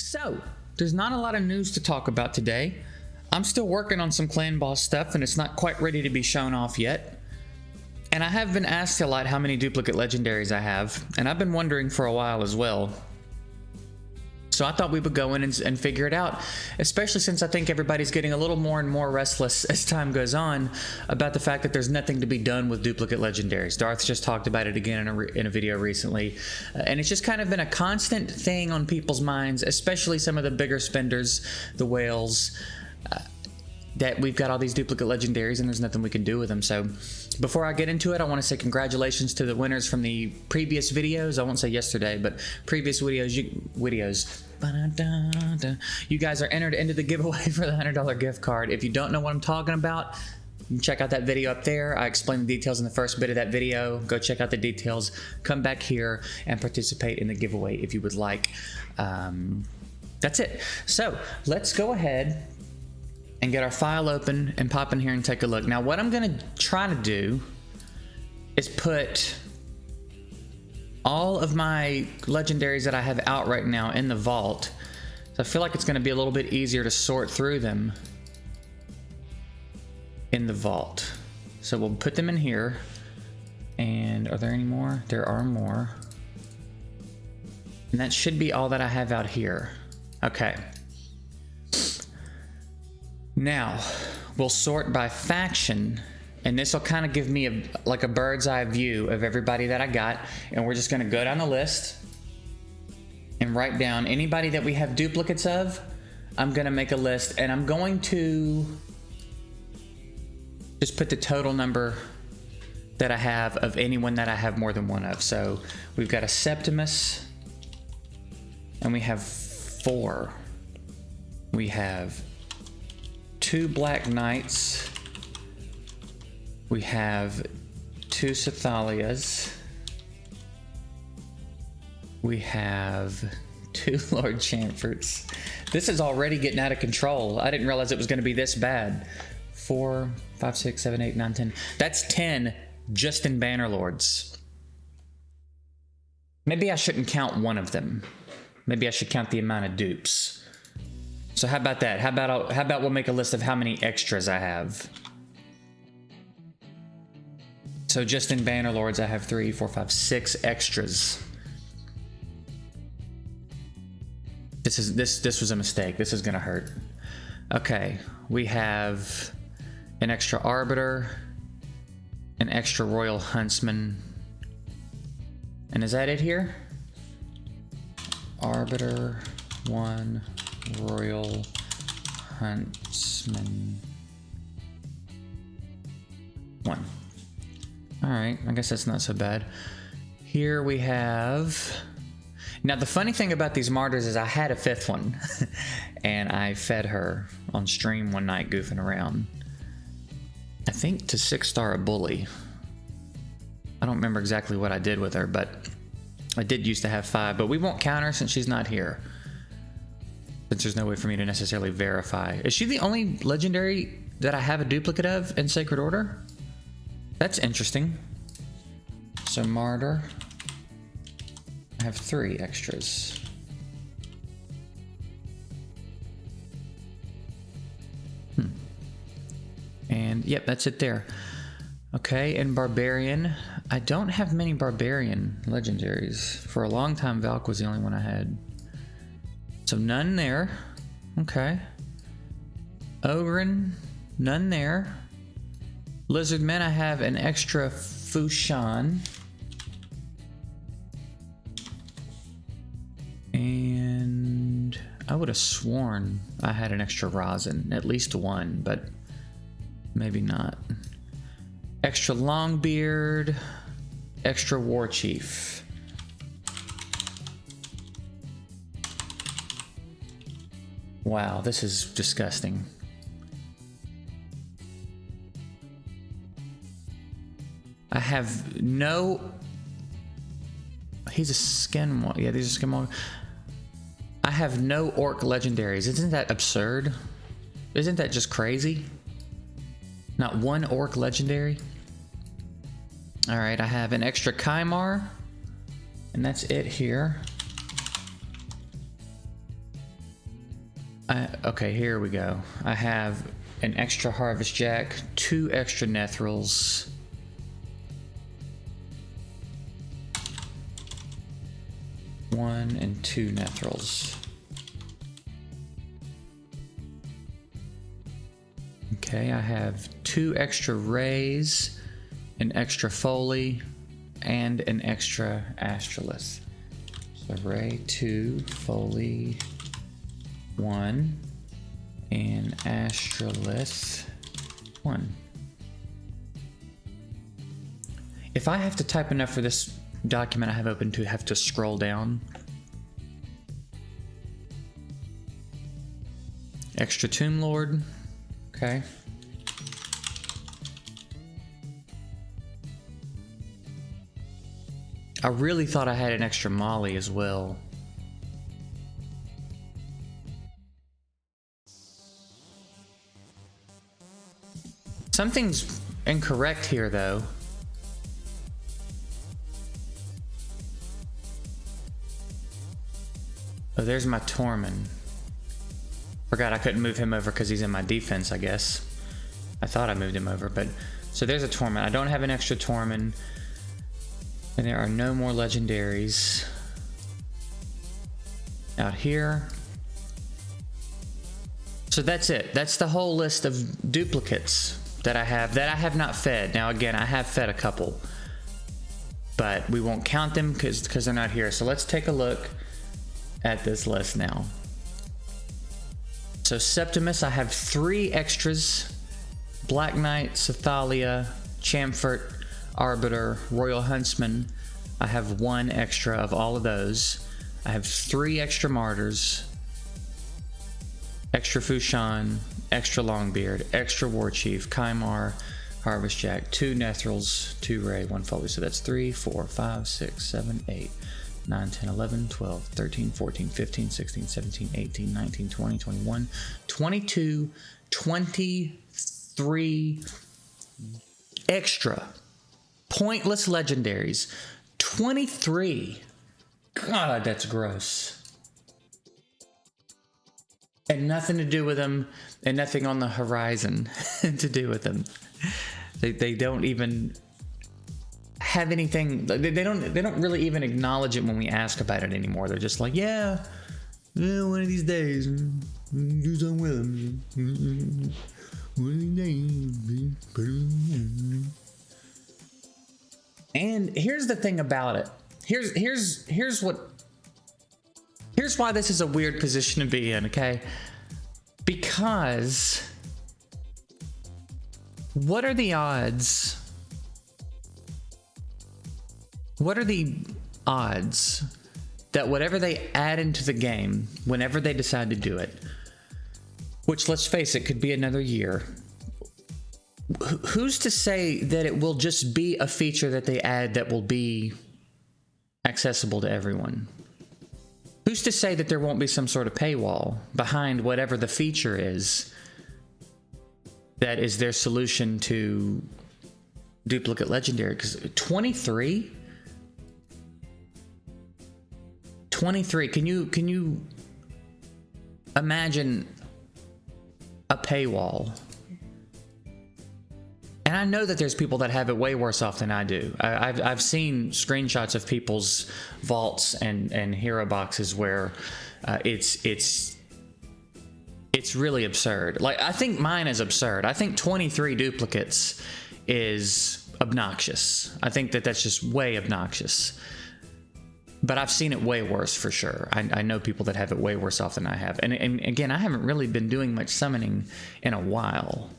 So, there's not a lot of news to talk about today. I'm still working on some clan boss stuff and it's not quite ready to be shown off yet. And I have been asked a lot how many duplicate legendaries I have, and I've been wondering for a while as well. So I thought we would go in and figure it out, especially since I think everybody's getting a little more and more restless as time goes on about the fact that there's nothing to be done with duplicate legendaries. Darth just talked about it again in a video recently, and it's just kind of been a constant thing on people's minds, especially some of the bigger spenders, the whales, that we've got all these duplicate legendaries and there's nothing we can do with them. So before I get into it, I want to say congratulations to the winners from the previous videos. I won't say yesterday, but previous videos. You guys are entered into the giveaway for the $100 gift card. If you don't know what I'm talking about, check out that video up there. I explained the details in the first bit of that video. Go check out the details. Come back here and participate in the giveaway if you would like. That's it. So let's go ahead and get our file open and pop in here and take a look. Now what I'm gonna try to do is put all of my legendaries that I have out right now in the vault. So I feel like it's gonna be a little bit easier to sort through them in the vault. So we'll put them in here. And are there any more? There are more. And that should be all that I have out here. Okay. Now, we'll sort by faction, and this will kind of give me like a bird's eye view of everybody that I got, and we're just going to go down the list and write down anybody that we have duplicates of. I'm going to make a list, and I'm going to just put the total number that I have of anyone that I have more than one of. So we've got a Septimus, and we have 4. We have 2 Black Knights. We have 2 Cythalias. We have 2 Lord Chamferts. This is already getting out of control. I didn't realize it was going to be this bad. 4, 5, 6, 7, 8, 9, 10. That's 10 just in Bannerlords. Maybe I shouldn't count one of them. Maybe I should count the amount of dupes. So how about that? How about we'll make a list of how many extras I have. So just in Bannerlords, I have 3, 4, 5, 6 extras. This was a mistake. This is gonna hurt. Okay, we have an extra Arbiter, an extra Royal Huntsman, and is that it here? Arbiter, 1. Royal Huntsman, 1. All right, I guess that's not so bad. Here we have, now the funny thing about these martyrs is I had a 5th one and I fed her on stream one night goofing around. I think to 6-star a bully. I don't remember exactly what I did with her, but I did used to have 5, but we won't count her since she's not here. Since there's no way for me to necessarily verify. Is she the only legendary that I have a duplicate of in Sacred Order? That's interesting. So Martyr. I have 3 extras. And yep, that's it there. Okay, and Barbarian. I don't have many Barbarian legendaries. For a long time, Valk was the only one I had. So none there. Okay. Ogren, none there. Lizardmen, I have an extra Fushan. And I would have sworn I had an extra Rosin, at least 1, but maybe not. Extra Longbeard, extra War Chief. Wow, this is disgusting. I have no... He's a Skinwalker. Yeah, these are Skinwalker. I have no Orc legendaries. Isn't that absurd? Isn't that just crazy? Not one Orc legendary? Alright, I have an extra Kymar. And that's it here. Okay, here we go. I have an extra Harvest Jack, 2 extra Nethrils. One and 2 Nethrils. Okay, I have 2 extra Rays, an extra Foley, and an extra Astrolith. So Ray 2, Foley 1, and Astrolith 1. If I have to type enough for this document I have open to have to scroll down. Extra Tomb Lord. Okay. I really thought I had an extra Molly as well. Something's incorrect here though. Oh, there's my Tormund. Forgot I couldn't move him over because he's in my defense, I guess. I thought I moved him over, but... So there's a Tormund. I don't have an extra Tormund. And there are no more legendaries. Out here. So that's it. That's the whole list of duplicates that I have not fed. Now again, I have fed a couple. But we won't count them because they're not here. So let's take a look at this list now. So Septimus, I have 3 extras. Black Knight, Sathalia, Chamfort, Arbiter, Royal Huntsman. I have 1 extra of all of those. I have 3 extra Martyrs, extra Fushan, extra Longbeard, extra War Chief, Kymar, Harvest Jack, 2 Nethrils, 2 Ray, 1 Foley. So that's 3, 4, 5, 6, 7, 8, 9, 10, 11, 12, 13, 14, 15, 16, 17, 18, 19, 20, 21, 22, 23 extra pointless legendaries. 23. God, that's gross. And nothing to do with them, and nothing on the horizon to do with them. They don't even have anything. They don't really even acknowledge it when we ask about it anymore. They're just like, yeah, one of these days, do something with them. One of these days. And here's the thing about it. Here's why this is a weird position to be in, okay? Because what are the odds? What are the odds that whatever they add into the game, whenever they decide to do it, which let's face it, could be another year, who's to say that it will just be a feature that they add that will be accessible to everyone? Who's to say that there won't be some sort of paywall behind whatever the feature is that is their solution to duplicate legendary? Because 23? 23, can you imagine a paywall? And I know that there's people that have it way worse off than I do. I've seen screenshots of people's vaults and hero boxes where it's really absurd. Like, I think mine is absurd. I think 23 duplicates is obnoxious. I think that that's just way obnoxious. But I've seen it way worse for sure. I know people that have it way worse off than I have. And again, I haven't really been doing much summoning in a while.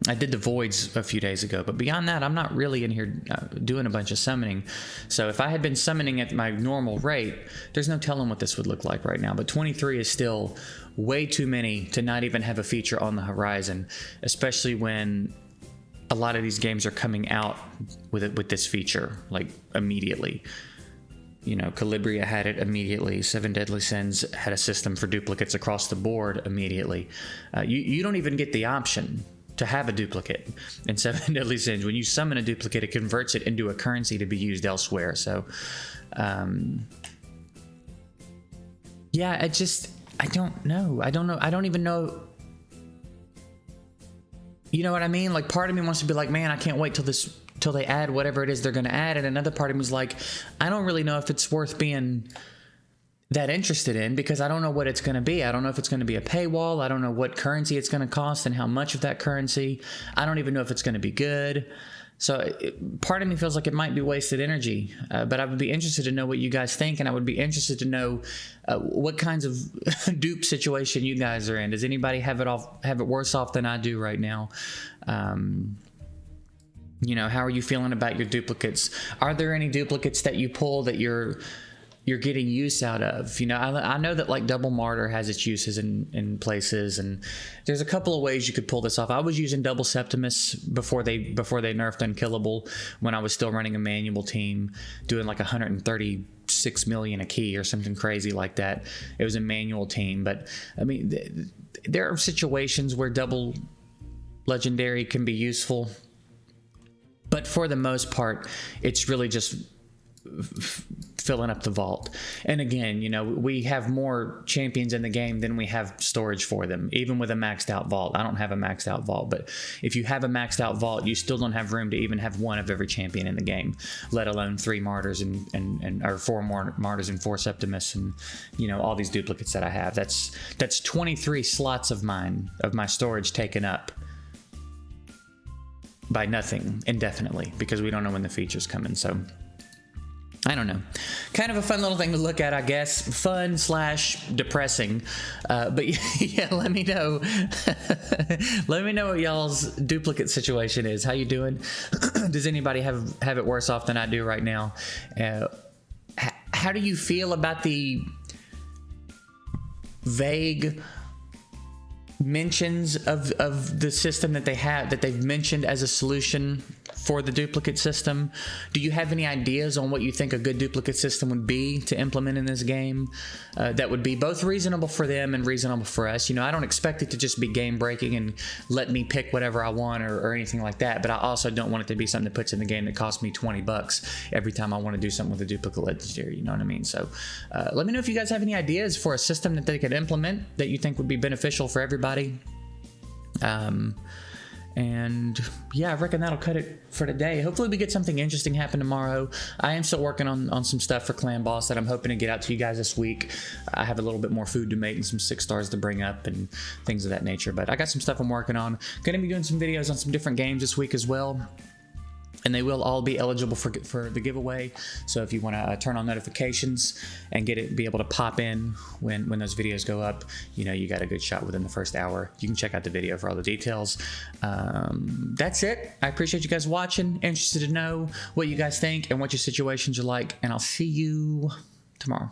I did the voids a few days ago, but beyond that, I'm not really in here doing a bunch of summoning. So if I had been summoning at my normal rate, there's no telling what this would look like right now. But 23 is still way too many to not even have a feature on the horizon, especially when a lot of these games are coming out with this feature, like, immediately. You know, Calibria had it immediately. 7 Deadly Sins had a system for duplicates across the board immediately. You don't even get the option to have a duplicate in 7 Deadly Sins. When you summon a duplicate, it converts it into a currency to be used elsewhere. So, yeah, I don't know. I don't even know. You know what I mean? Like, part of me wants to be like, man, I can't wait till they add whatever it is they're going to add. And another part of me is like, I don't really know if it's worth being that interested in, because I don't know what it's going to be. I don't know if it's going to be a paywall. I don't know what currency it's going to cost and how much of that currency. I don't even know if it's going to be good. So part of me feels like it might be wasted energy, but I would be interested to know what you guys think, and I would be interested to know what kinds of dupe situation you guys are in. Does anybody have it worse off than I do right now? You know, how are you feeling about your duplicates? Are there any duplicates that you pull that you're getting use out of? You know, I know that like double martyr has its uses in places, and there's a couple of ways you could pull this off. I was using double septimus before they nerfed unkillable, when I was still running a manual team, doing like 136 million a key or something crazy like that. It was a manual team, but I mean, there are situations where double legendary can be useful, but for the most part, it's really just filling up the vault. And again, you know, we have more champions in the game than we have storage for them, even with a maxed out vault. I don't have a maxed out vault, but if you have a maxed out vault, you still don't have room to even have one of every champion in the game, let alone 3 martyrs or 4 more martyrs and 4 septimus, and you know, all these duplicates that I have. That's 23 slots of my storage taken up by nothing indefinitely, because we don't know when the feature's coming. So I don't know. Kind of a fun little thing to look at, I guess. Fun / depressing. But yeah, let me know. Let me know what y'all's duplicate situation is. How you doing? Does anybody have it worse off than I do right now? How do you feel about the vague mentions of the system that they've mentioned as a solution for the duplicate system? Do you have any ideas on what you think a good duplicate system would be to implement in this game that would be both reasonable for them and reasonable for us? You know, I don't expect it to just be game breaking and let me pick whatever I want or anything like that, but I also don't want it to be something that puts in the game that costs me $20 every time I want to do something with a duplicate legendary. You know what I mean? So let me know if you guys have any ideas for a system that they could implement that you think would be beneficial for everybody. And yeah, I reckon that'll cut it for today. Hopefully we get something interesting happen tomorrow. I am still working on some stuff for Clan Boss that I'm hoping to get out to you guys this week. I have a little bit more food to make and some 6 stars to bring up and things of that nature, but I got some stuff I'm working on. Gonna be doing some videos on some different games this week as well, and they will all be eligible for the giveaway. So if you want to turn on notifications and be able to pop in when those videos go up, you know, you got a good shot within the first hour. You can check out the video for all the details. That's it. I appreciate you guys watching. Interested to know what you guys think and what your situations are like, and I'll see you tomorrow.